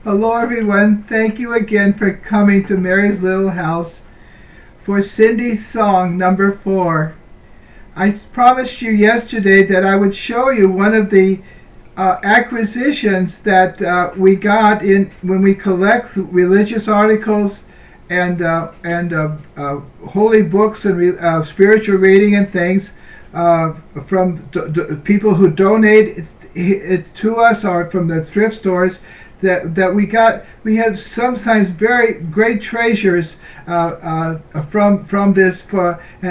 Hello everyone, thank you again for coming to Mary's Little House for Cindy's song number 4. I promised you yesterday that I would show you one of the acquisitions that we got in when we collect religious articles and holy books and spiritual reading and things from people who donate it to us or from the thrift stores that we got. We have sometimes very great treasures from this,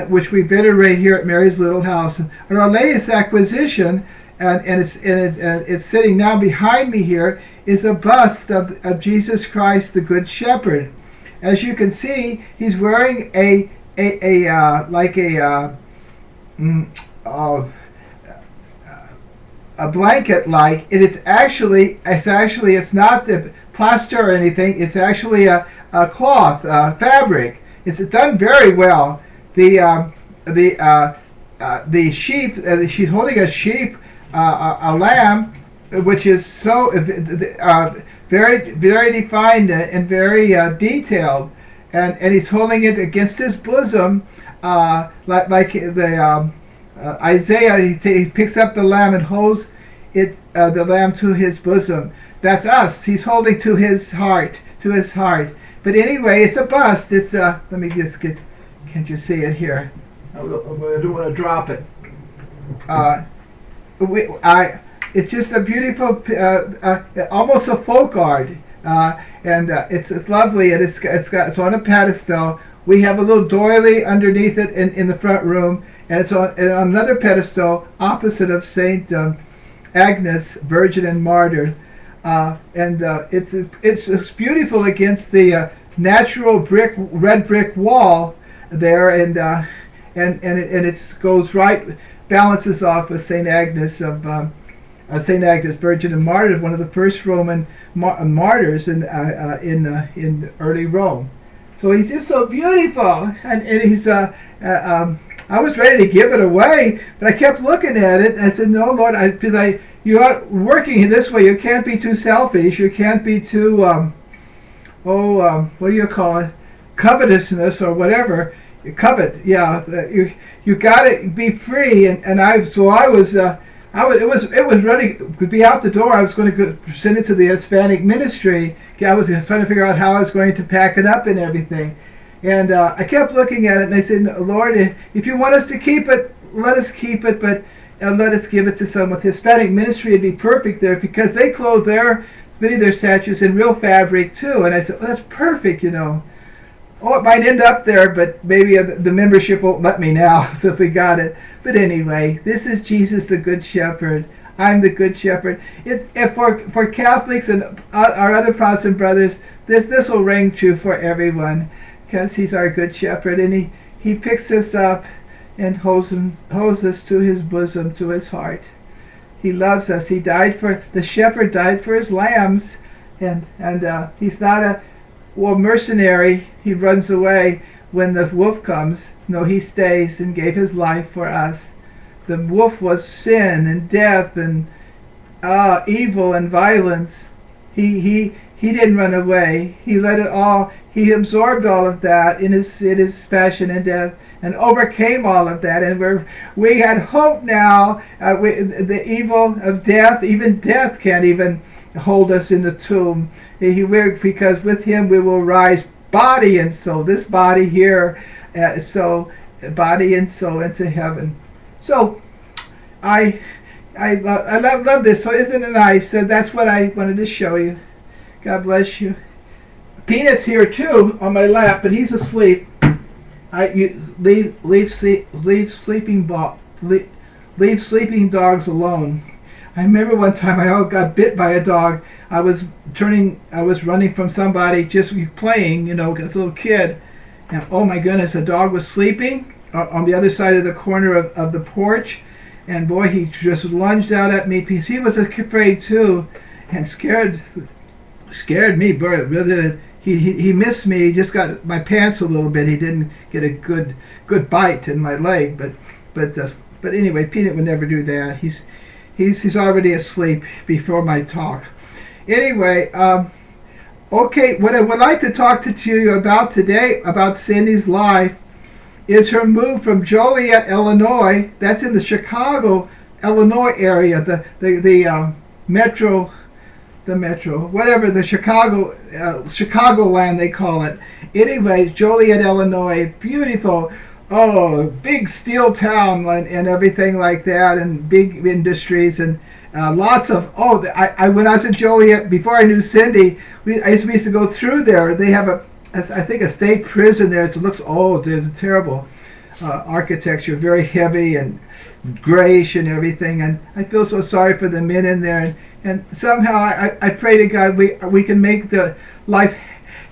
which we venerate here at Mary's Little House. And our latest acquisition, and it's sitting now behind me here, is a bust of Jesus Christ, the Good Shepherd. As you can see, he's wearing a blanket like, and it's not the plaster or anything. It's actually a cloth fabric. It's done very well. The sheep, she's holding a sheep, a lamb, which is so very very defined and very detailed, and he's holding it against his bosom, like the Isaiah. He picks up the lamb and holds the lamb to his bosom. That's us. He's holding to his heart, But anyway, it's a bust. It's let me just get. Can't you see it here? I don't want to drop it. It's just a beautiful, almost a folk art, and it's lovely. And it's on a pedestal. We have a little doily underneath it in the front room, and it's on another pedestal opposite of Saint Agnes, Virgin and Martyr, and it's beautiful against the natural red brick wall there, and it goes right, balances off with Saint Agnes Saint Agnes, Virgin and Martyr, one of the first Roman martyrs in early Rome. So he's just so beautiful, and he's I was ready to give it away, but I kept looking at it, and I said, "No, Lord, because you are working in this way. You can't be too selfish. You can't be too what do you call it? Covetousness or whatever. You covet, yeah. You got to be free." And it was ready to be out the door. I was going to send it to the Hispanic ministry. I was trying to figure out how I was going to pack it up and everything. And I kept looking at it, and I said, "Lord, if you want us to keep it, let us keep it, but let us give it to someone." The Hispanic ministry would be perfect there, because they clothe many of their statues in real fabric too. And I said, "Well, that's perfect, Oh, it might end up there, but maybe the membership won't let me now, so if we got it." But anyway, this is Jesus the Good Shepherd. I'm the Good Shepherd. For Catholics and our other Protestant brothers, this will ring true for everyone, because he's our Good Shepherd, and he picks us up and holds us to his bosom, to his heart. He loves us. The shepherd died for his lambs, and he's not a mercenary. He runs away when the wolf comes. No, he stays and gave his life for us. The wolf was sin and death and evil and violence. He didn't run away. He let it all. He absorbed all of that in his passion and death, and overcame all of that. And we had hope now. The evil of death, even death can't even hold us in the tomb. Because with him we will rise, body and soul. This body here, body and soul into heaven. So I love this. So isn't it nice? So that's what I wanted to show you. God bless you. Peanut's here too on my lap, but he's asleep. Leave sleeping dogs alone. I remember one time I got bit by a dog. I was running from somebody, just playing, as a little kid, and oh my goodness, a dog was sleeping on the other side of the corner of the porch, and boy, he just lunged out at me because he was afraid too, and scared me. Boy, he missed me. He just got my pants a little bit. He didn't get a good bite in my leg, but anyway, Peanut would never do that. He's already asleep before my talk. Anyway, Okay, what I would like to talk to you about today, about Cindy's life, is her move from Joliet, Illinois. That's in the Chicago, Illinois area, the metro, whatever, the Chicagoland they call it. Anyway, Joliet, Illinois, beautiful, big steel town and everything like that, and big industries and lots of. I when I was in Joliet before I knew Cindy, I used to go through there. They have I think a state prison there. It looks old. It's terrible architecture, very heavy and grayish and everything. And I feel so sorry for the men in there. And somehow I pray to God we can make the life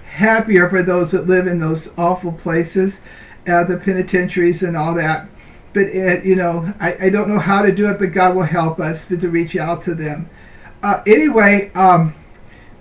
happier for those that live in those awful places, the penitentiaries and all that. But I don't know how to do it, but God will help us to reach out to them. Anyway.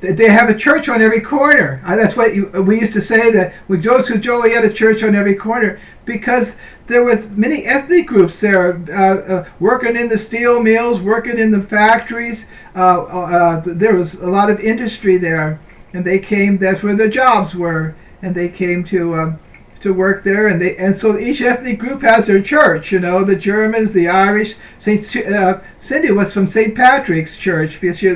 They have a church on every corner. That's what we used to say, that we go to Joliet, a church on every corner, because there was many ethnic groups there, working in the steel mills, working in the factories. There was a lot of industry there, and they came. That's where the jobs were, and they came to work there. And so each ethnic group has their church. The Germans, the Irish. Cindy was from St. Patrick's Church because she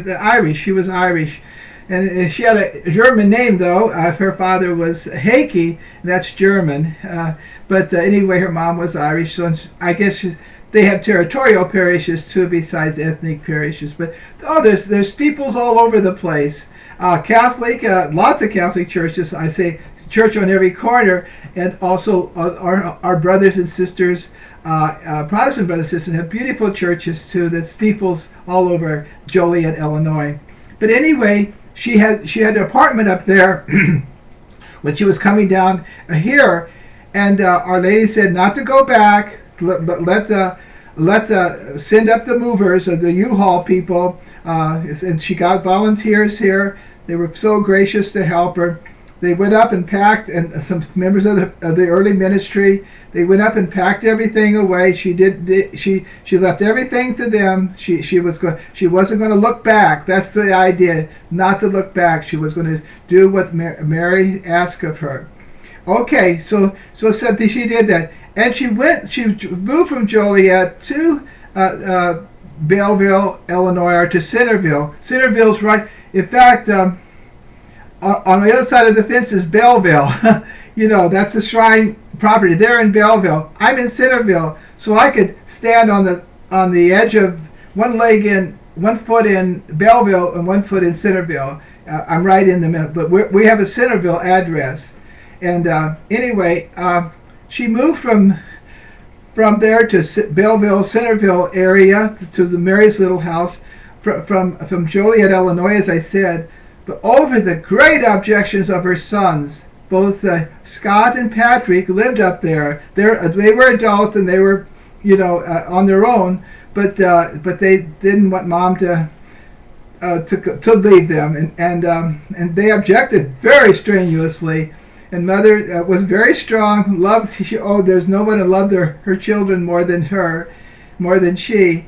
was Irish. And she had a German name, though. Her father was Heike, that's German. But anyway, her mom was Irish. So I guess they have territorial parishes, too, besides ethnic parishes. But, there's steeples all over the place. Catholic, lots of Catholic churches. I say church on every corner. And also our brothers and sisters, Protestant brothers and sisters, have beautiful churches, too. That steeples all over Joliet, Illinois. But anyway, she had an apartment up there when she was coming down here, and Our Lady said not to go back. Let send up the movers or the U-Haul people, and she got volunteers here. They were so gracious to help her. They went up and packed, and some members of the early ministry. They went up and packed everything away. She left everything to them. She wasn't going to look back. That's the idea, not to look back. She was going to do what Mary asked of her. Okay, so she did that, and she moved from Joliet to Belleville, Illinois, or to Centerville. Centerville's right. In fact, on the other side of the fence is Belleville. That's the shrine property. They're in Belleville. I'm in Centerville, so I could stand on the edge of one foot in Belleville and 1 foot in Centerville. I'm right in the middle, but we have a Centerville address. And anyway, she moved from there to Belleville, Centerville area to the Mary's little house from Joliet, Illinois, as I said. But over the great objections of her sons, both Scott and Patrick lived up there. They were adults and they were, on their own. But they didn't want Mom to leave them, and they objected very strenuously. And Mother was very strong. There's no one who loved her children more than she.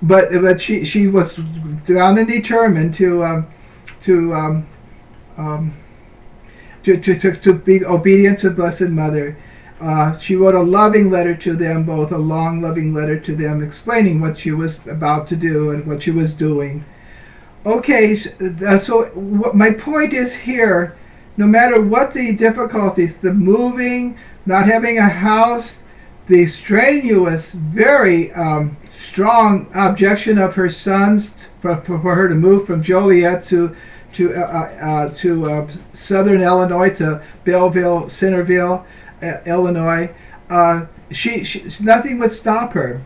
But she was down and determined to be obedient to Blessed Mother. She wrote a loving letter to them both, a long, loving letter to them, explaining what she was about to do and what she was doing. Okay, so my point is here, no matter what the difficulties, the moving, not having a house, the strenuous, very strong objection of her sons for her to move from Joliet to southern Illinois, to Belleville, Centerville, Illinois, nothing would stop her.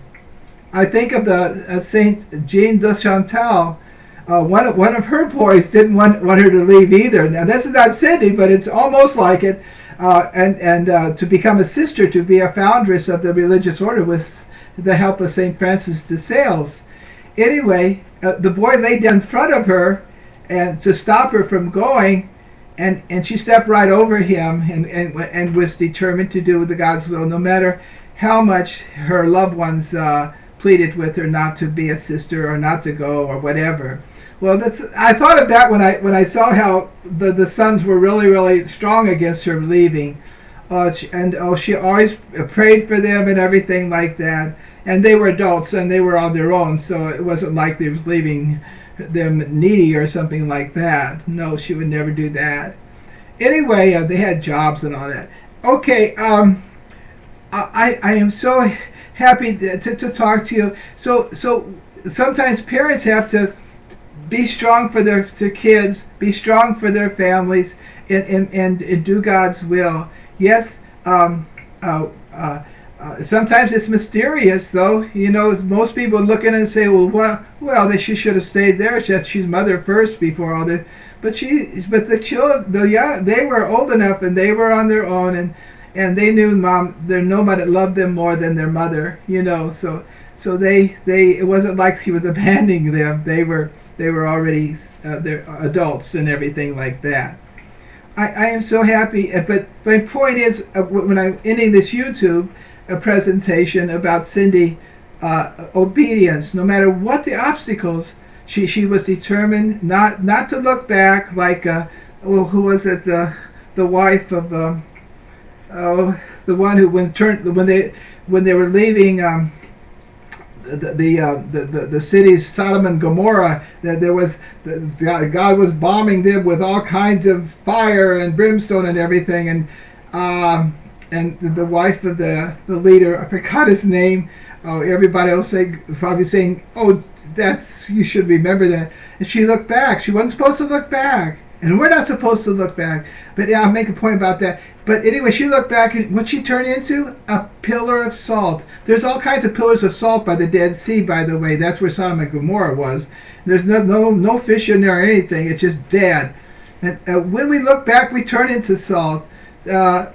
I think of the Saint Jean de Chantal. One of her boys didn't want her to leave either. Now this is not Cindy, but it's almost like it. And to become a sister, to be a foundress of the religious order with the help of Saint Francis de Sales. Anyway, the boy laid down in front of her and to stop her from going, and she stepped right over him and was determined to do the God's will, no matter how much her loved ones pleaded with her not to be a sister or not to go or whatever. Well, I thought of that when I saw how the sons were really strong against her leaving. She always prayed for them and everything like that. And they were adults and they were on their own, so it wasn't like they was leaving them needy or something like that. No, she would never do that. Anyway, they had jobs and all that. Okay, I am so happy to talk to you. So sometimes parents have to be strong for their kids, be strong for their families, and do God's will. Yes, sometimes it's mysterious, though. You know, most people look at it and say, well, she should have stayed there. She's mother first before all this. But the children, they were old enough and they were on their own, and they knew there's nobody that loved them more than their mother. You know, so they it wasn't like she was abandoning them. They were already they're adults and everything like that. I am so happy. But my point is, when I'm ending this YouTube presentation about Cindy, obedience, no matter what the obstacles, she was determined not to look back like who was it, the wife of the one who when they were leaving the cities Sodom and Gomorrah, there was God was bombing them with all kinds of fire and brimstone and everything, and the wife of the leader, I forgot his name. Oh, everybody else probably saying, "Oh, you should remember that." And she looked back. She wasn't supposed to look back, and we're not supposed to look back. But yeah, I'll make a point about that. But anyway, she looked back, and what she turned into? A pillar of salt. There's all kinds of pillars of salt by the Dead Sea, by the way. That's where Sodom and Gomorrah was. There's no fish in there or anything. It's just dead. And when we look back, we turn into salt. It's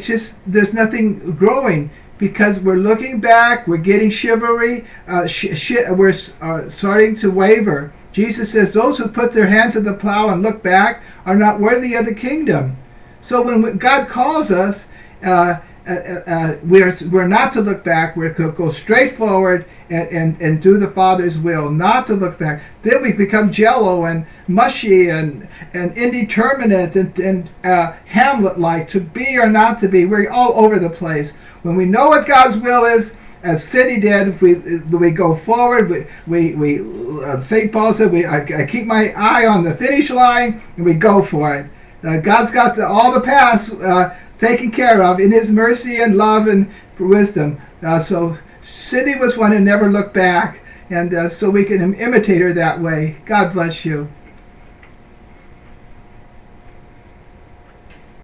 just there's nothing growing because we're looking back. We're getting chivalry. We're starting to waver. Jesus says, "Those who put their hand to the plow and look back are not worthy of the kingdom." So when God calls us, we're not to look back. We're to go straight forward and do the Father's will, not to look back. Then we become jello and mushy and indeterminate and Hamlet-like, to be or not to be. We're all over the place. When we know what God's will is, as Cindy did, we go forward. St. Paul said, I keep my eye on the finish line, and we go for it. God's got all the paths taken care of in His mercy and love and wisdom. So Cindy was one who never looked back, and so we can imitate her that way. God bless you.